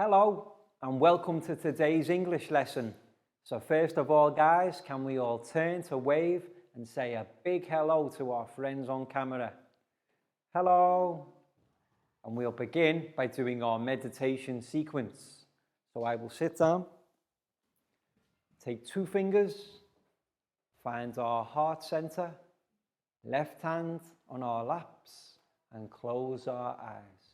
Hello and welcome to today's English lesson. So first of all, guys, can we all turn to wave and say a big hello to our friends on camera? Hello. And we'll begin by doing our meditation sequence. So I will sit down, take 2 fingers, find our heart center, left hand on our laps, and close our eyes.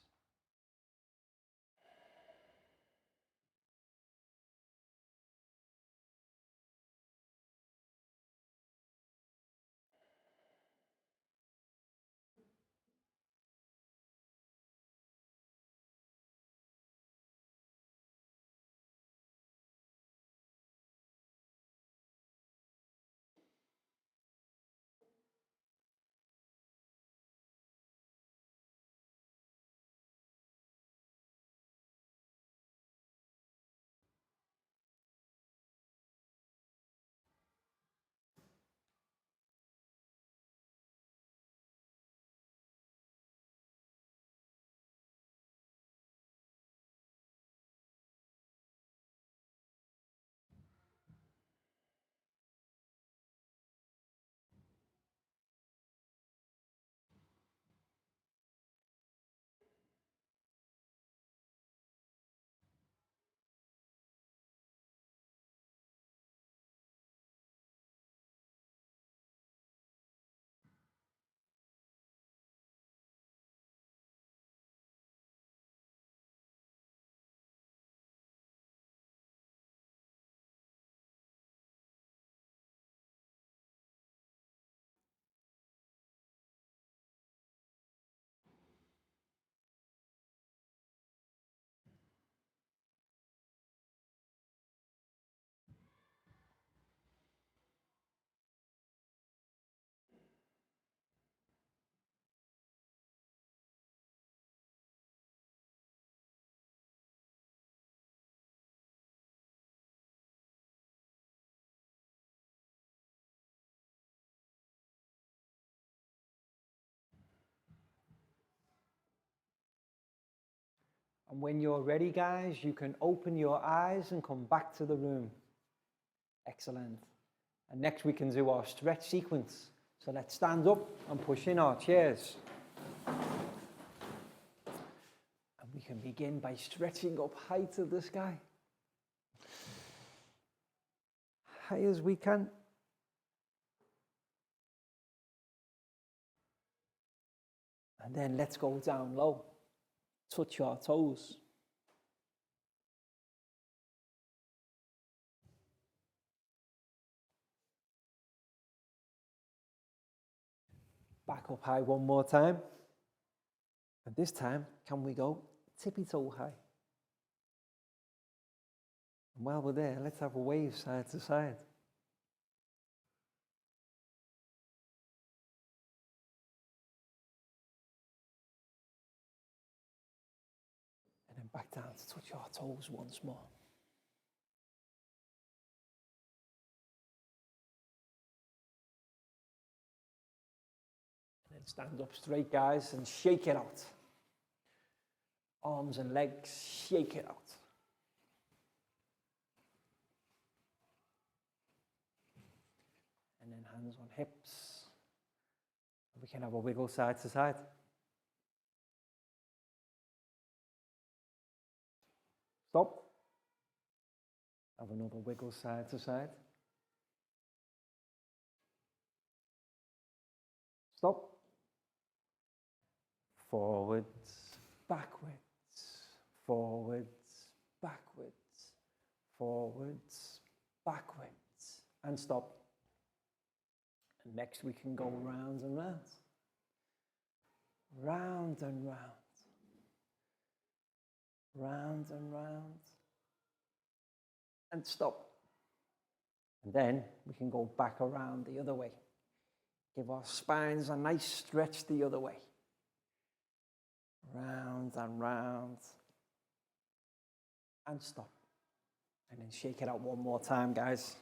And when you're ready, guys, you can open your eyes and come back to the room. Excellent. And next we can do our stretch sequence. So let's stand up and push in our chairs. And we can begin by stretching up high to the sky. High as we can. And then let's go down low. Touch your toes. Back up high one more time. And this time, can we go tippy-toe high? And while we're there, let's have a wave side to side. And then back down to touch our toes once more. And then stand up straight, guys, and shake it out. Arms and legs, shake it out. And then hands on hips. We can have a wiggle side to side. Stop. Have another wiggle side to side. Stop. Forwards, backwards, forwards, backwards, forwards, backwards, and stop. And next we can go round and round. Round and round. Round and round. And stop. And then we can go back around the other way. Give our spines a nice stretch the other way. Round and round. And stop. And then shake it out one more time, guys.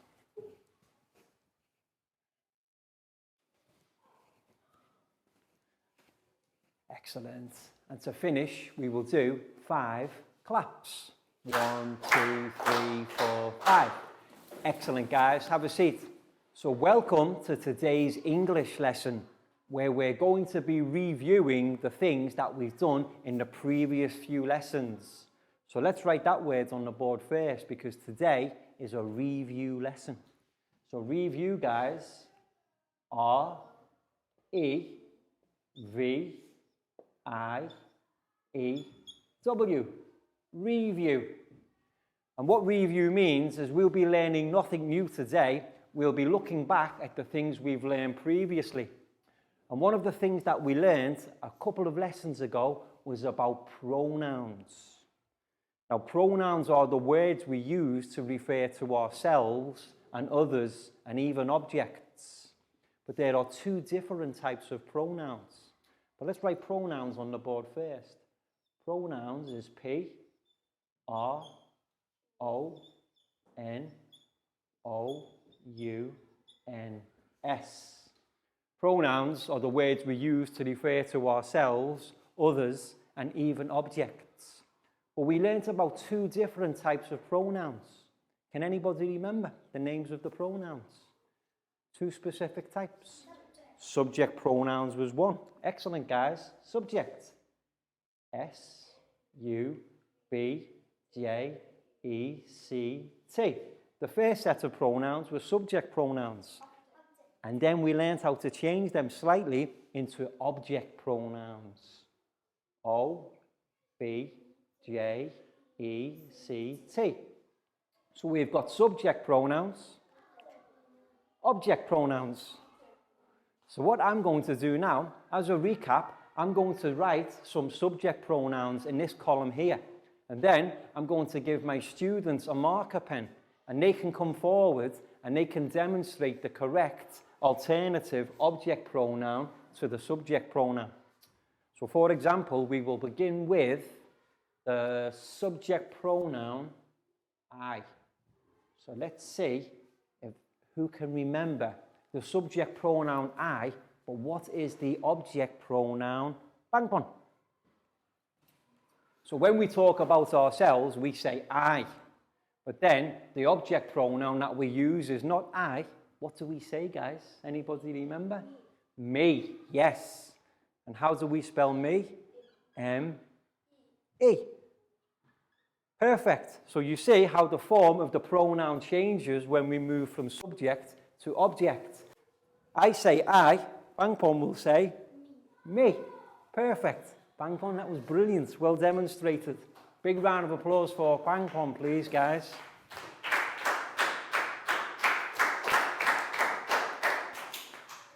Excellent. And to finish, we will do 5 claps. 1, 2, 3, 4, 5. Excellent, guys. Have a seat. So welcome to today's English lesson, where we're going to be reviewing the things that we've done in the previous few lessons. So let's write that word on the board first, because today is a review lesson. So review, guys, R-E-V-I-E-W. Review. And what review means is we'll be learning nothing new today. We'll be looking back at the things we've learned previously. And one of the things that we learned a couple of lessons ago was about pronouns. Now, pronouns are the words we use to refer to ourselves and others and even objects. But there are two different types of pronouns. But let's write pronouns on the board first. Pronouns is P-R-O-N-O-U-N-S. Pronouns are the words we use to refer to ourselves, others, and even objects. But we learned about two different types of pronouns. Can anybody remember the names of the pronouns? Two specific types. Subject pronouns was one. Excellent, guys. Subject. S-U-B-J-E-C-T. The first set of pronouns were subject pronouns. And then we learned how to change them slightly into object pronouns. O-B-J-E-C-T. So we've got subject pronouns, object pronouns. So what I'm going to do now, as a recap, I'm going to write some subject pronouns in this column here. And then I'm going to give my students a marker pen, and they can come forward and they can demonstrate the correct alternative object pronoun to the subject pronoun. So for example, we will begin with the subject pronoun I. So let's see who can remember the subject pronoun I, but what is the object pronoun bang on? So when we talk about ourselves, we say I. But then the object pronoun that we use is not I. What do we say, guys? Anybody remember? Me, yes. And how do we spell me? M-E. Perfect. So you see how the form of the pronoun changes when we move from subject to object. I say I, Bang Pong will say me. Perfect. Bang Pong, that was brilliant. Well demonstrated. Big round of applause for Bang Pong, please, guys.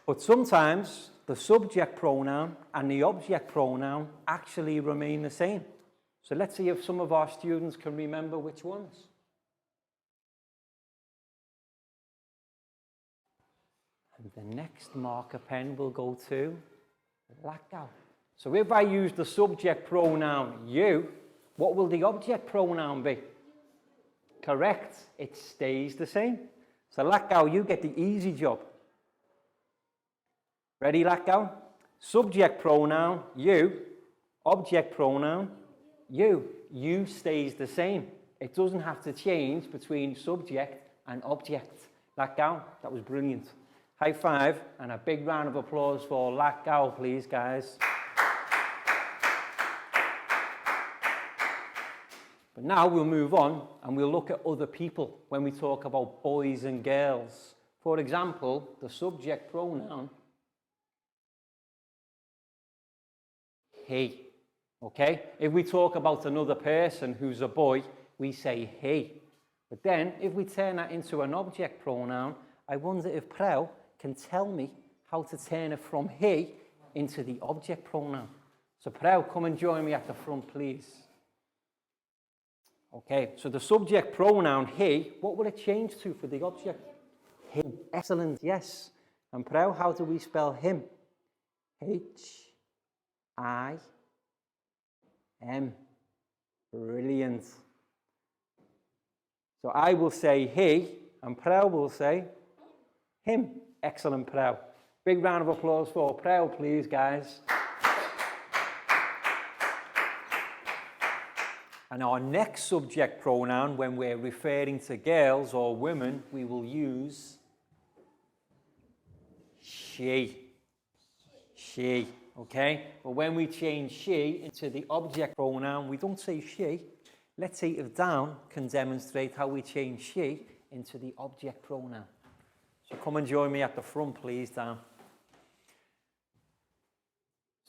But sometimes the subject pronoun and the object pronoun actually remain the same. So let's see if some of our students can remember which ones. And the next marker pen will go to Lackow. So if I use the subject pronoun you, what will the object pronoun be? Correct, it stays the same. So Lackow, you get the easy job. Ready, Lackow? Subject pronoun, you. Object pronoun, you. You stays the same. It doesn't have to change between subject and object. Lackow, that was brilliant. High five and a big round of applause for Lackow, please, guys. But now we'll move on and we'll look at other people when we talk about boys and girls. For example, the subject pronoun he, okay? If we talk about another person who's a boy, we say he. But then, if we turn that into an object pronoun, I wonder if Prel can tell me how to turn it from he into the object pronoun. So Prel, come and join me at the front, please. Okay, so the subject pronoun he, what will it change to for the object? Him. Excellent, yes. And Prel, how do we spell him? H-I-M. Brilliant. So I will say he, and Prel will say him. Excellent, Prel. Big round of applause for Prel, please, guys. And our next subject pronoun, when we're referring to girls or women, we will use she. She, okay? But when we change she into the object pronoun, we don't say she. Let's see if Dan can demonstrate how we change she into the object pronoun. So come and join me at the front, please, Dan.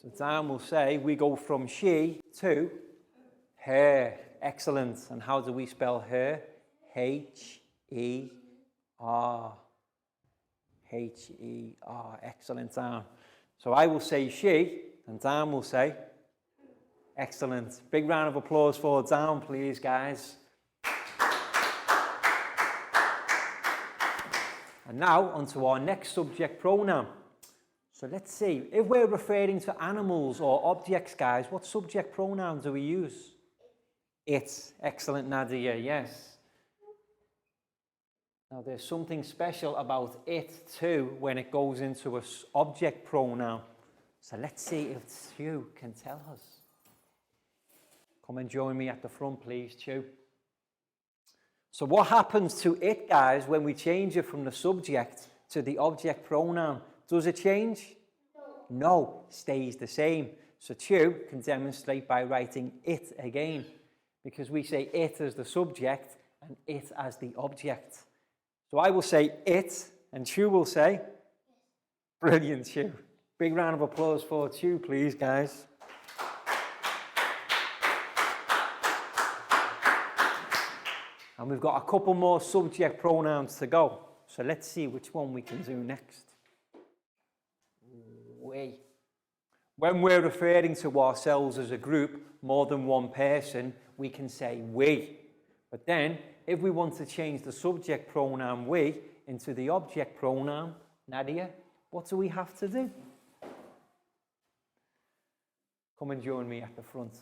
So Dan will say, we go from she to her. Excellent. And how do we spell her? H-E-R. H-E-R. Excellent, Dan. So I will say she, and Dan will say excellent. Big round of applause for Dan, please, guys. And now, on to our next subject pronoun. So let's see, if we're referring to animals or objects, guys, what subject pronoun do we use? It. Excellent, Nadia, yes. Now, there's something special about it, too, when it goes into an object pronoun. So let's see if Chu can tell us. Come and join me at the front, please, Chu. So what happens to it, guys, when we change it from the subject to the object pronoun? Does it change? No, stays the same. So Chu can demonstrate by writing it again, because we say it as the subject and it as the object. So I will say it, and Chu will say, brilliant, Chu. Big round of applause for Chu, please, guys. And we've got a couple more subject pronouns to go. So let's see which one we can do next. We. When we're referring to ourselves as a group, more than one person, we can say we. But then, if we want to change the subject pronoun we into the object pronoun, Nadia, what do we have to do? Come and join me at the front.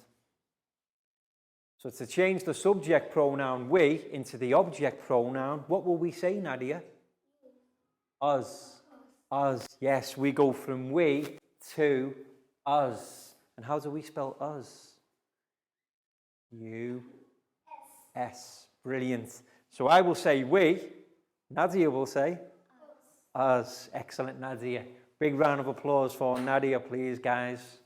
So to change the subject pronoun we into the object pronoun, what will we say, Nadia? Us. Us. Yes, we go from we to us. And how do we spell us? U-S. Brilliant. So I will say we. Nadia will say us. Excellent, Nadia. Big round of applause for Nadia, please, guys.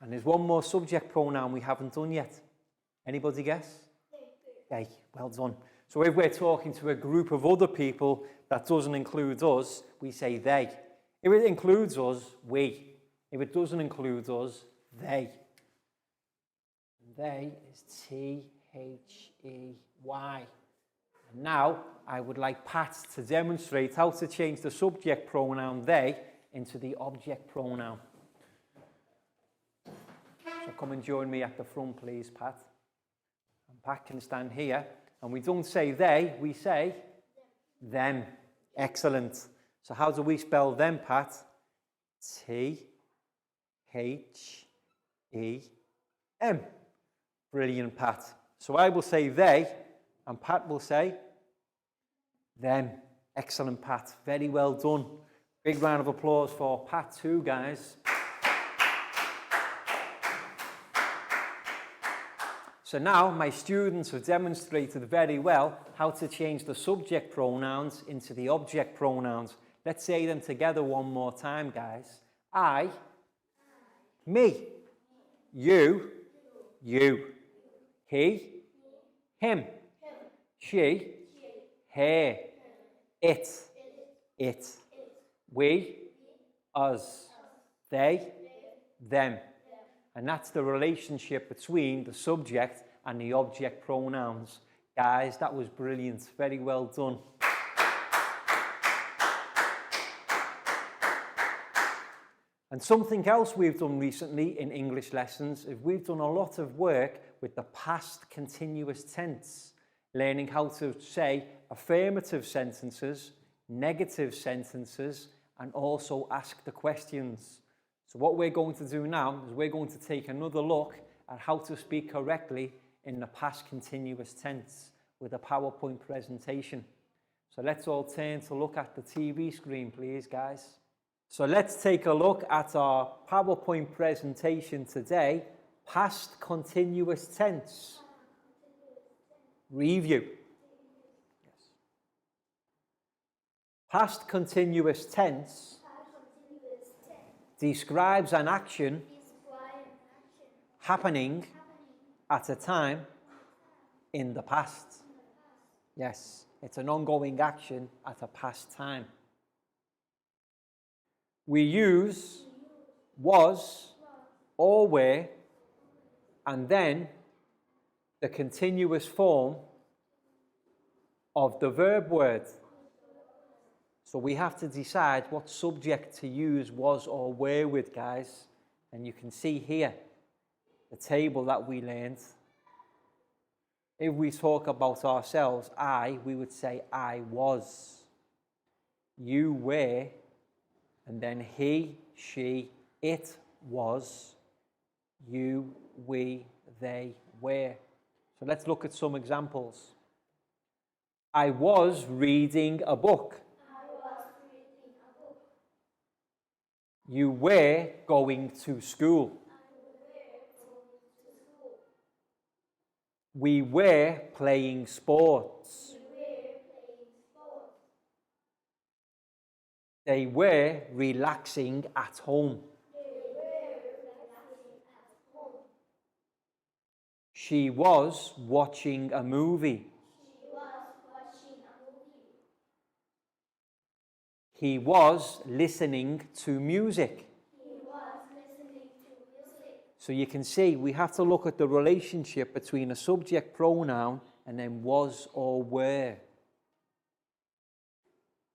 And there's one more subject pronoun we haven't done yet. Anybody guess? They. Well done. So if we're talking to a group of other people that doesn't include us, we say they. If it includes us, we. If it doesn't include us, they. They is T-H-E-Y. And now I would like Pat to demonstrate how to change the subject pronoun they into the object pronoun. So come and join me at the front, please, Pat. And Pat can stand here. And we don't say they, we say them. Excellent. So how do we spell them, Pat? T-H-E-M. Brilliant, Pat. So I will say they, and Pat will say them. Excellent, Pat. Very well done. Big round of applause for Pat too, guys. So now my students have demonstrated very well how to change the subject pronouns into the object pronouns. Let's say them together one more time, guys. I, me, you, you, he, him, she, her, it, we, us, they, them. And that's the relationship between the subject and the object pronouns. Guys, that was brilliant. Very well done. And something else we've done recently in English lessons is we've done a lot of work with the past continuous tense, learning how to say affirmative sentences, negative sentences, and also ask the questions. So what we're going to do now is we're going to take another look at how to speak correctly in the past continuous tense with a PowerPoint presentation. So let's all turn to look at the TV screen, please, guys. So let's take a look at our PowerPoint presentation today, past continuous tense. Review. Yes. Past continuous tense describes an action happening at a time in the past. Yes, it's an ongoing action at a past time. We use was or were, and then the continuous form of the verb word. So we have to decide what subject to use was or were with, guys. And you can see here the table that we learned. If we talk about ourselves, we would say I was. You were. And then he, she, it was. You, we, they were. So let's look at some examples. I was reading a book. You were going to school. We were playing sports. They were relaxing at home. She was watching a movie. He was listening to music. So you can see we have to look at the relationship between a subject pronoun and then was or were.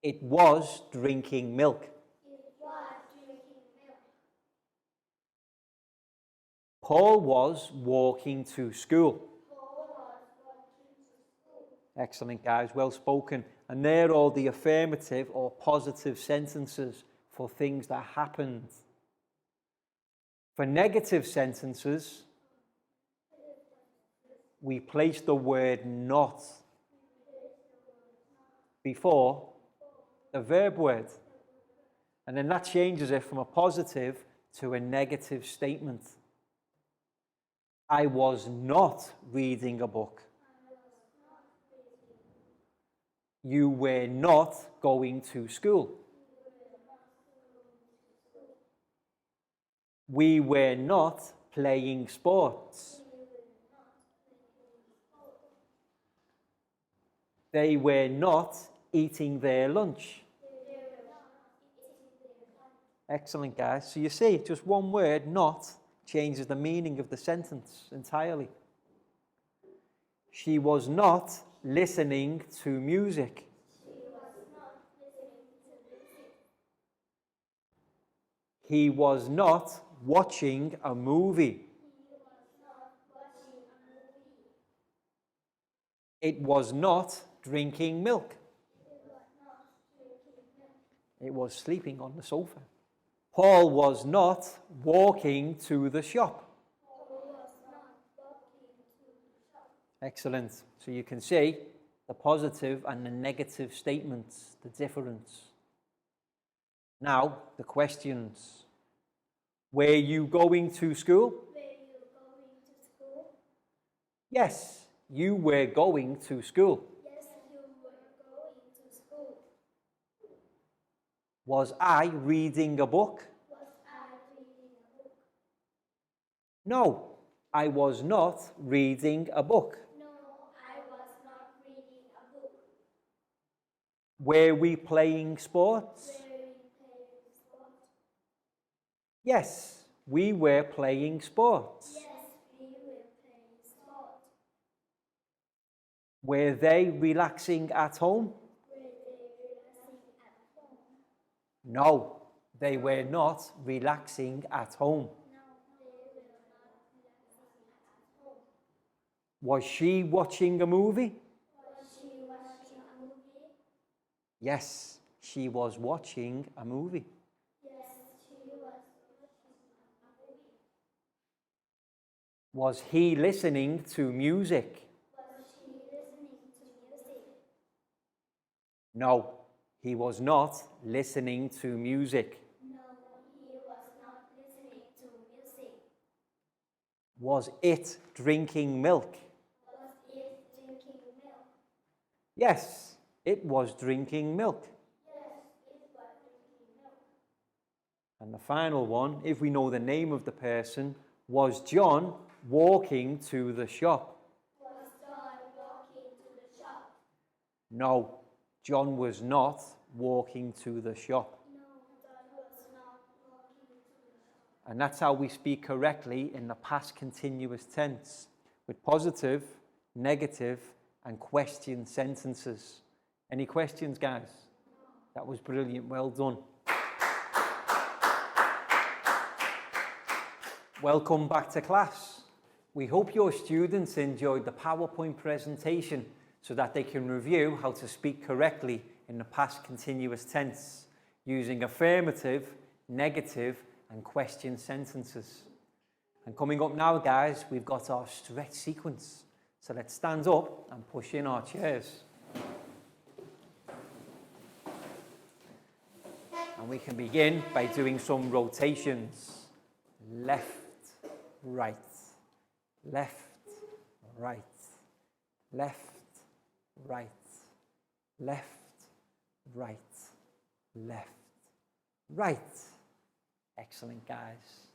It was drinking milk. Paul was walking to school. Excellent, guys. Well spoken. And they're all the affirmative or positive sentences for things that happened. For negative sentences, we place the word not before the verb word. And then that changes it from a positive to a negative statement. I was not reading a book. You were not going to school. We were not playing sports. They were not eating their lunch. Excellent, guys. So you see, just one word, not, changes the meaning of the sentence entirely. She was not listening to music. He was not watching a movie. It was not drinking milk. It was sleeping on the sofa. Paul was not walking to the shop. Excellent. So you can see the positive and the negative statements, the difference. Now, the questions. Were you going to school? Yes, you were going to school. Was I reading a book? No, I was not reading a book. Were we playing sports? Yes, we were playing sports. Were they relaxing at home? No, they were not relaxing at home. Was she watching a movie? Yes, she was watching a movie. Was he listening to music? No, he was not listening to music. Was it drinking milk? Was it drinking milk? Yes, it was drinking milk. Yes, it was drinking milk. And the final one, if we know the name of the person, was John walking to the shop? Was John walking to the shop? No, John was not walking to the shop. No, John was not walking to the shop. And that's how we speak correctly in the past continuous tense, with positive, negative, and question sentences. Any questions, guys? That was brilliant. Well done. Welcome back to class. We hope your students enjoyed the PowerPoint presentation so that they can review how to speak correctly in the past continuous tense using affirmative, negative, and question sentences. And coming up now, guys, we've got our stretch sequence. So let's stand up and push in our chairs. And we can begin by doing some rotations. Left, right, left, right, left, right, left, right, left, right. Excellent, guys.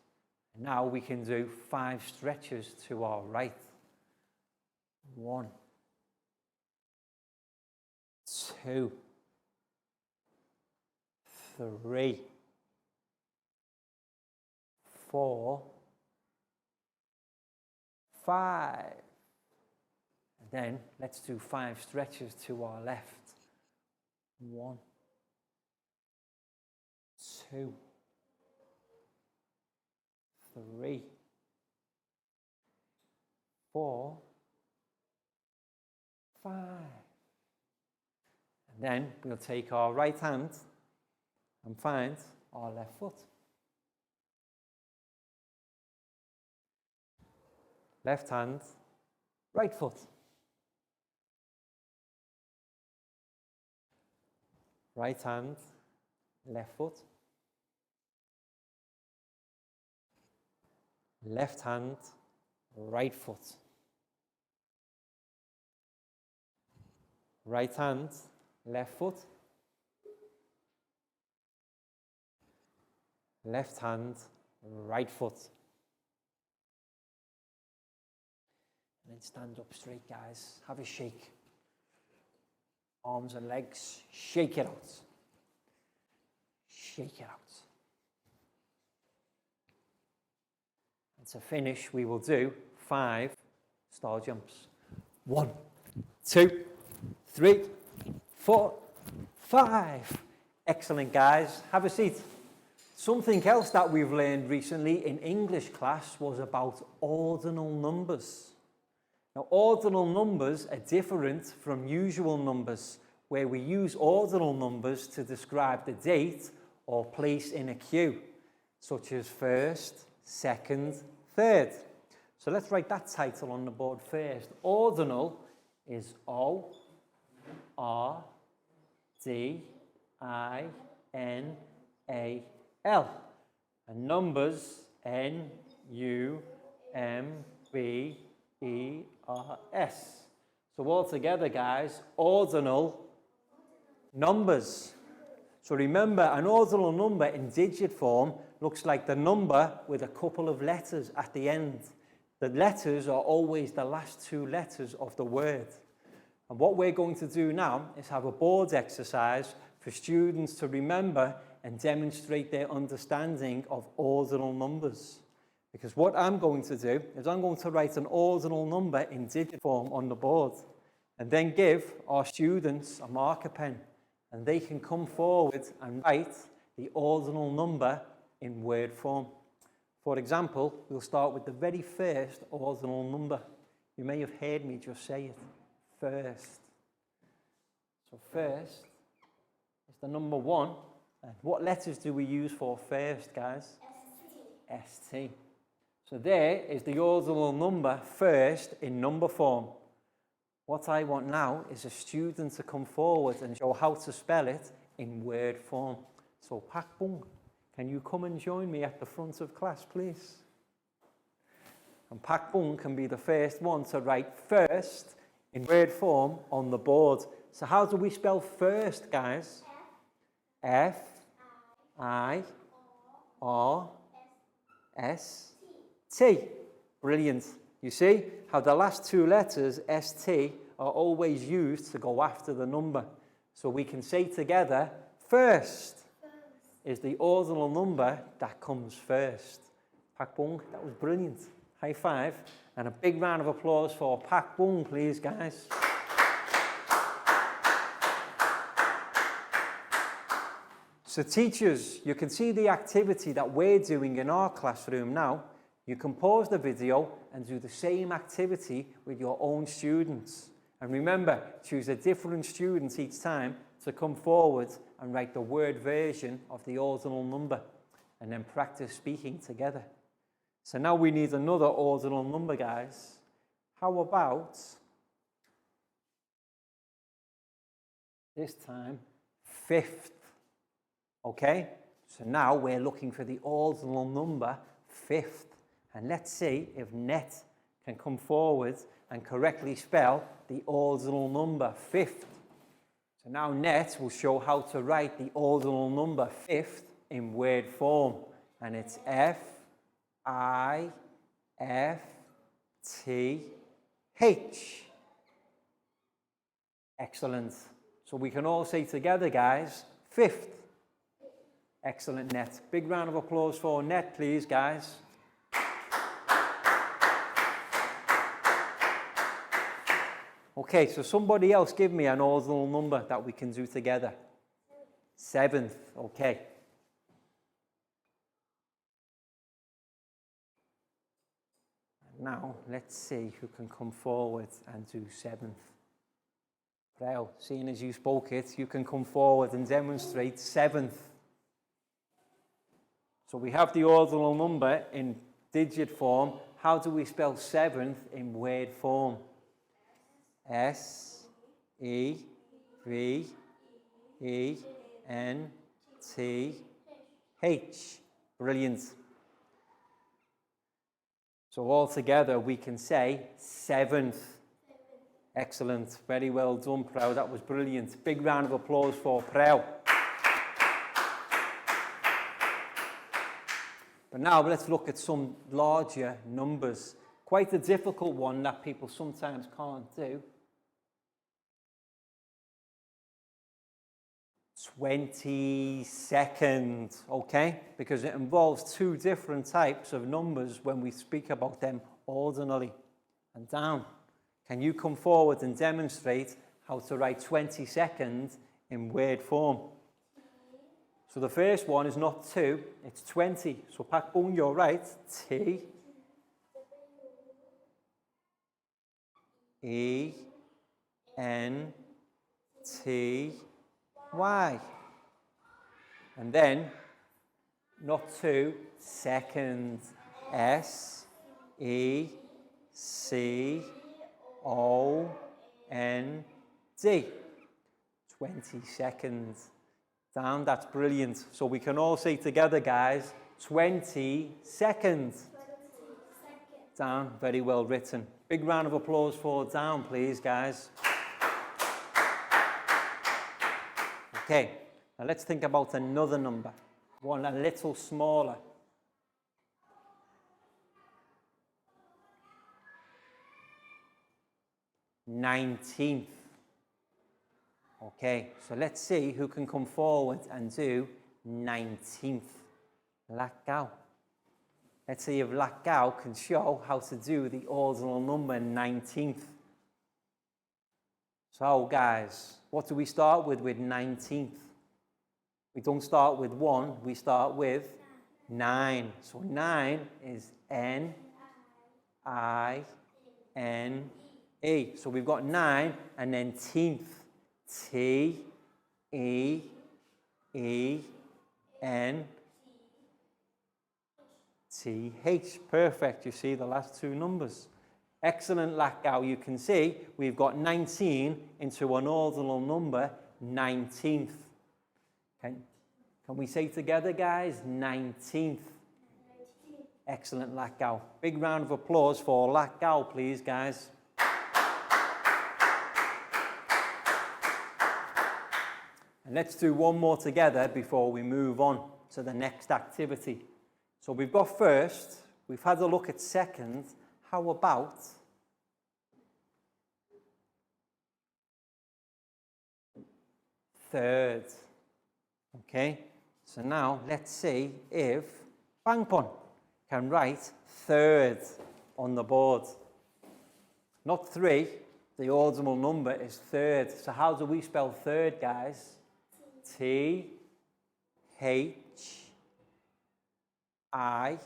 And now we can do 5 stretches to our right. 1, 2, 3, 4, 5. And then let's do 5 stretches to our left. 1, 2, 3, 4, 5. And then we'll take our right hand and find our left foot. Left hand, right foot. Right hand, left foot. Left hand, right foot. Right hand, left foot. Left hand, right foot. And then stand up straight, guys. Have a shake. Arms and legs, shake it out. Shake it out. And to finish, we will do 5 star jumps. 1, 2, 3, 4, 5. Excellent, guys. Have a seat. Something else that we've learned recently in English class was about ordinal numbers. Now, ordinal numbers are different from usual numbers, where we use ordinal numbers to describe the date or place in a queue, such as first, second, third. So let's write that title on the board first. Ordinal is O, R, D, I, N, A, L. And numbers, N, U, M, B, E, R, S. So all together, guys, ordinal numbers. So remember, an ordinal number in digit form looks like the number with a couple of letters at the end. The letters are always the last 2 letters of the word. And what we're going to do now is have a board exercise for students to remember and demonstrate their understanding of ordinal numbers. Because what I'm going to do is I'm going to write an ordinal number in digit form on the board and then give our students a marker pen and they can come forward and write the ordinal number in word form. For example, we'll start with the very first ordinal number. You may have heard me just say it, first. So first is the number 1. And what letters do we use for first, guys? ST. So there is the ordinal number first in number form. What I want now is a student to come forward and show how to spell it in word form. So Pak Bung, can you come and join me at the front of class, please? And Pak Bung can be the first one to write first in word form on the board. So how do we spell first, guys? F, I, R, S, T. Brilliant. You see how the last two letters, ST, are always used to go after the number. So we can say together, first is the ordinal number that comes first. Pak Bung, that was brilliant. High five. And a big round of applause for Pak Bung, please, guys. So teachers, you can see the activity that we're doing in our classroom now. You can pause the video and do the same activity with your own students. And remember, choose a different student each time to come forward and write the word version of the ordinal number, and then practice speaking together. So now we need another ordinal number, guys. How about this time, fifth? Okay, so now we're looking for the ordinal number, fifth. And let's see if Net can come forward and correctly spell the ordinal number, fifth. So now Net will show how to write the ordinal number, fifth, in word form. And it's F, I, F, T, H. Excellent. So we can all say together, guys, fifth. Excellent, Net. Big round of applause for Net, please, guys. Okay, so somebody else give me an ordinal number that we can do together. Seventh, okay. Now, let's see who can come forward and do seventh. Well, seeing as you spoke it, you can come forward and demonstrate seventh. So we have the ordinal number in digit form. How do we spell seventh in word form? S, E, V, E, N, T, H. Brilliant. So all together we can say seventh. Excellent. Very well done, Prau. That was brilliant. Big round of applause for Prau. But now let's look at some larger numbers. Quite a difficult one that people sometimes can't do. 22nd, okay? Because it involves two different types of numbers when we speak about them ordinally. And down. Can you come forward and demonstrate how to write 22nd in word form? So the first one is not 2, it's 20. So Pak Bung, you're right. T, E, N, T, Y. And then, not 2, second. S, E, C, O, N, D. 20 seconds. Down, that's brilliant. So we can all say together, guys, 20 seconds. Down, very well written. Big round of applause for down, please, guys. Okay, now let's think about another number. One a little smaller. 19th. Okay, so let's see who can come forward and do 19th. Lak Gao. Let's see if Lak Gao can show how to do the ordinal number 19th. So guys, what do we start with 19th? We don't start with 1, we start with 9. So 9 is N, I, N, E. So we've got 9 and then teenth. T, E, E, N, T, H. Perfect. You see the last two numbers. Excellent, Lak Gao. You can see we've got 19 into an ordinal number, 19th. Can we say together, guys? 19th. Excellent, Latgau. Big round of applause for Latgau, please, guys. And let's do one more together before we move on to the next activity. So we've got first, we've had a look at second. How about third? Okay, so now let's see if Bangpon can write third on the board. Not 3, the ordinal number is third. So how do we spell third, guys? T, H, I,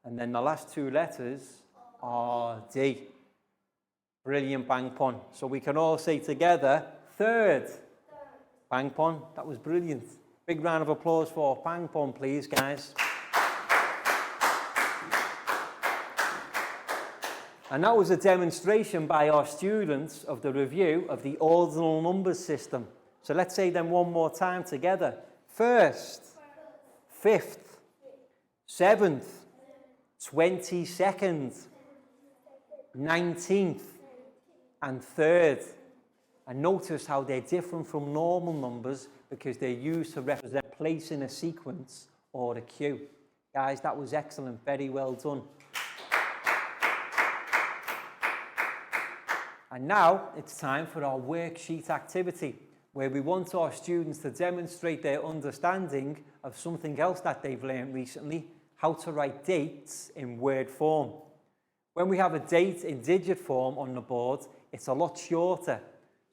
and then the last 2 letters are D. Brilliant, Bangpon. So we can all say together, third. Bangpon, that was brilliant. Big round of applause for Bangpon, please, guys. And that was a demonstration by our students of the review of the ordinal numbers system. So let's say them one more time together. First, fifth, seventh, 22nd, 19th, and third. And notice how they're different from normal numbers because they're used to represent place in a sequence or a queue. Guys, that was excellent. Very well done. And now it's time for our worksheet activity, where we want our students to demonstrate their understanding of something else that they've learned recently, how to write dates in word form. When we have a date in digit form on the board, it's a lot shorter.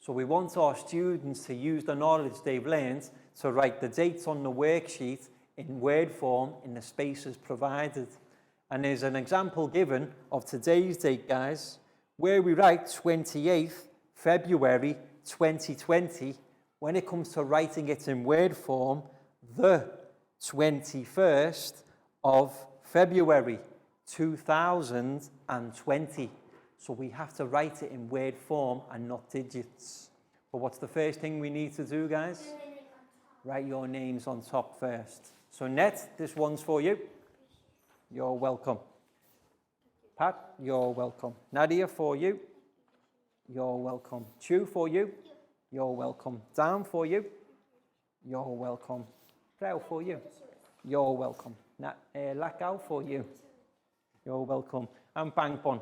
So we want our students to use the knowledge they've learned to write the dates on the worksheet in word form in the spaces provided. And there's an example given of today's date, guys, where we write 28th February 2020. When it comes to writing it in word form, the 21st of February 2020. So we have to write it in word form and not digits. But what's the first thing we need to do, guys? Write your names on top first. So Net, this one's for you. You're welcome. Pat, you're welcome. Nadia, for you. You're welcome. Chu, for you. You're welcome. Dan, for you. You're welcome. Prel, for you. You're welcome. Lakau, for you. You're welcome. And Bangpon,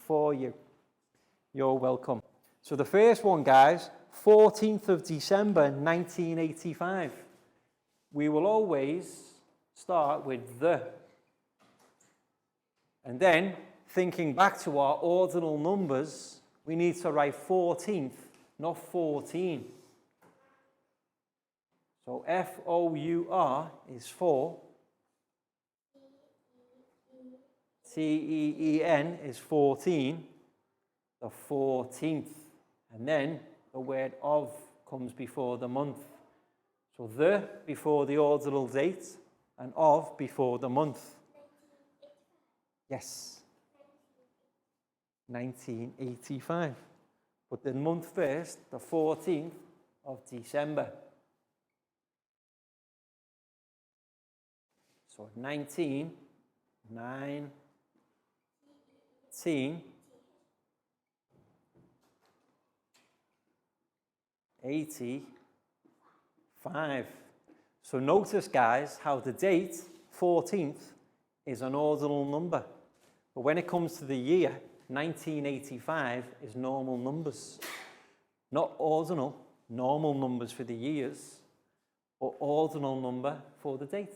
for you. You're welcome. So the first one, guys, 14th of December, 1985. We will always start with the. And then, thinking back to our ordinal numbers, we need to write 14th, not 14. So F-O-U-R is 4. T-E-E-N is 14, the 14th. And then the word of comes before the month. So the before the ordinal date and of before the month. Yes. 1985. But the month first, the 14th of December. So 1985. So notice, guys, how the date, 14th, is an ordinal number. But when it comes to the year, 1985 is normal numbers. Not ordinal, normal numbers for the years, but ordinal number for the date.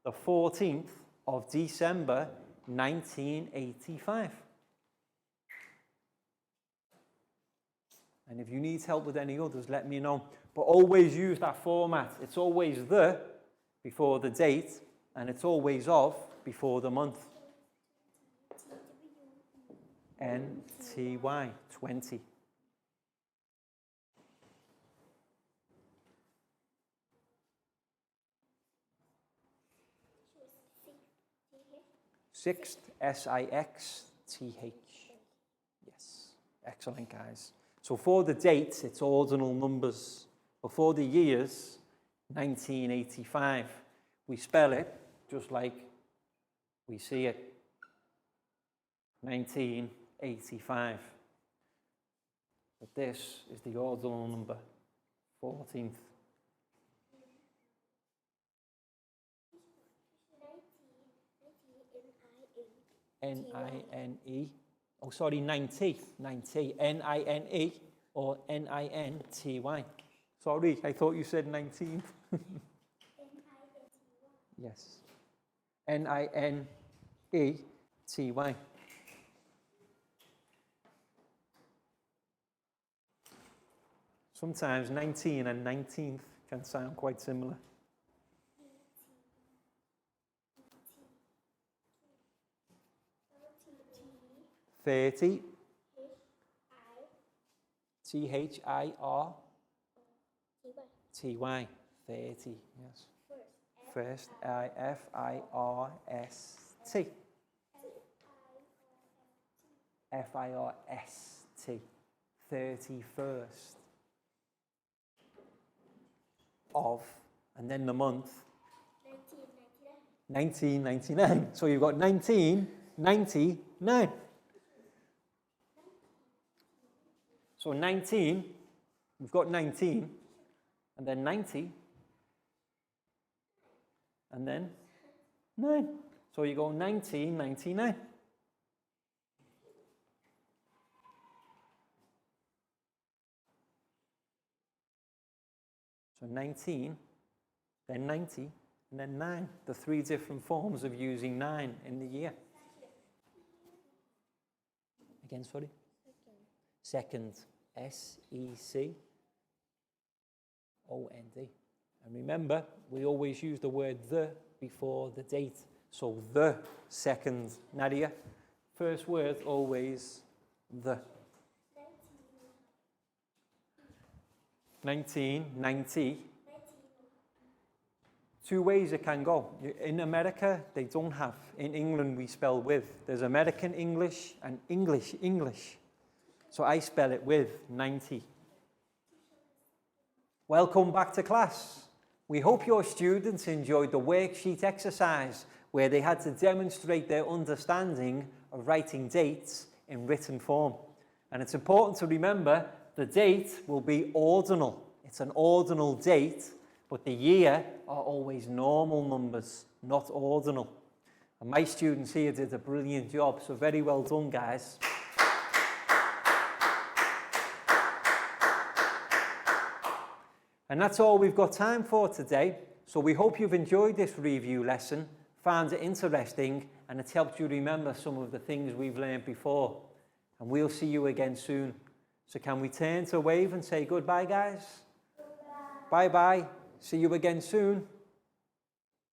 The 14th of December, 1985. And if you need help with any others, let me know. But always use that format. It's always the before the date, and it's always of before the month. NTY, 20. Sixth, S-I-X-T-H. Yes, excellent, guys. So for the dates, it's ordinal numbers. But for the years, 1985, we spell it just like we see it. 1985. But this is the ordinal number, 14th. 90. Oh, sorry, 90. 90. N-I-N-E or N-I-N-T-Y. Sorry, I thought you said 19. Yes. N-I-N-E-T-Y. Sometimes 19 and 19th can sound quite similar. 30. T-H-I-R-T-Y. 30, yes. First, I-F-I-R-S-T. F-I-R-S-T. 31st of, and then the month. 1999. So you've got 1999. So 19, we've got 19, and then 90, and then 9. So you go 1999. So 19, then 90, and then 9. The 3 different forms of using 9 in the year. Again, sorry? Second. S-E-C-O-N-D. And remember, we always use the word the before the date. So the second, Nadia. First word, always the. 1990. 2 ways it can go. In America, they don't have. In England, we spell with. There's American English and English English. So I spell it with 90. Welcome back to class. We hope your students enjoyed the worksheet exercise where they had to demonstrate their understanding of writing dates in written form. And it's important to remember the date will be ordinal. It's an ordinal date, but the year are always normal numbers, not ordinal. And my students here did a brilliant job, so very well done, guys. And that's all we've got time for today. So we hope you've enjoyed this review lesson, found it interesting, and it's helped you remember some of the things we've learned before. And we'll see you again soon. So can we turn to wave and say goodbye, guys? Goodbye. Bye-bye. See you again soon.